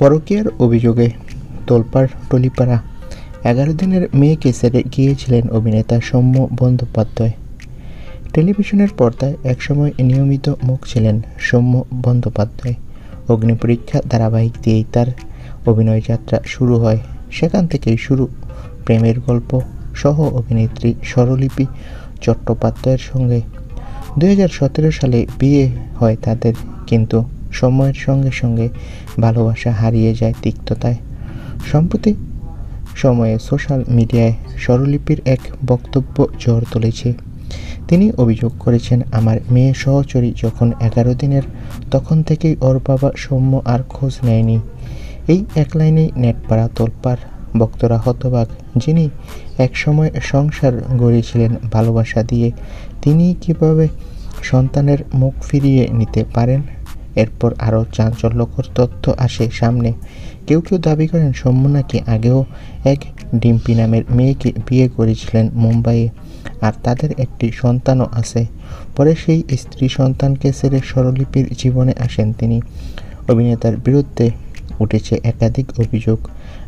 পরকীয়ার অভিযোগে তোলপাড় টলিপাড়া। 11 দিনের মেয়েকে ছেড়ে গিয়েছিলেন অভিনেতা সৌম্য বন্দ্যোপাধ্যায়। টেলিভিশনের পর্দায় একসময় নিয়মিত মুখ ছিলেন সৌম্য বন্দ্যোপাধ্যায়। অগ্নিপরীক্ষা ধারাবাহিক দিয়েই তার অভিনয় যাত্রা শুরু হয়। সেখান থেকেই শুরু প্রেমের গল্প সহ অভিনেত্রী স্বরলিপি চট্টোপাধ্যায়ের সঙ্গে। 2017 সালে বিয়ে হয় তাদের, কিন্তু সময়ের সঙ্গে সঙ্গে ভালোবাসা হারিয়ে যায় তিক্ততায়। সম্প্রতি সময়ে সোশ্যাল মিডিয়ায় স্বরলিপির এক বক্তব্য ঝড় তুলেছে। তিনি অভিযোগ করেছেন, আমার মেয়ে সহচরী যখন 11 দিনের তখন থেকেই ওর বাবা সৌম্য আর খোঁজ নেয়নি। এই এক লাইনেই নেটপাড়া তোলপাড়, ভক্তরা হতবাক। যিনি একসময় সংসার গড়েছিলেন ভালোবাসা দিয়ে, তিনি কিভাবে সন্তানের মুখ ফিরিয়ে নিতে পারেন? এরপর আরও চাঞ্চল্যকর তথ্য আসে সামনে। কেউ কেউ দাবি করেন সৌম্য নাকি আগেও এক ডিম্পি নামের মেয়েকে বিয়ে করেছিলেন মুম্বাইয়ে, আর তাদের একটি সন্তানও আছে। পরে সেই স্ত্রী সন্তানকে ছেড়ে স্বরলিপির জীবনে আসেন তিনি। অভিনেতার বিরুদ্ধে উঠেছে একাধিক অভিযোগ।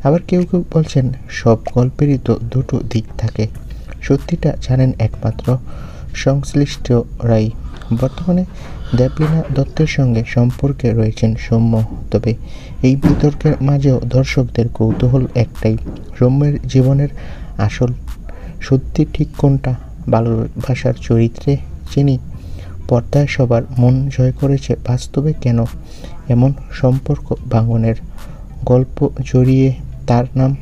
আবার কেউ কেউ বলছেন, সব গল্পেরই তো দুটো দিক থাকে, সত্যিটা জানেন একমাত্র সংশ্লিষ্টরাই। বর্তমানে দেবলীনা দত্তের সঙ্গে সম্পর্কে রয়েছেন সৌম্য। তবে এই বিতর্কের মাঝেও দর্শকদের কৌতূহল একটাই, সৌম্যের জীবনের আসল সত্যি ঠিক কোনটা? ভালোবাসার চরিত্রে যিনি পর্দায় সবার মন জয় করেছে, বাস্তবে কেন এমন সম্পর্ক ভাঙনের গল্প জড়িয়ে তার নাম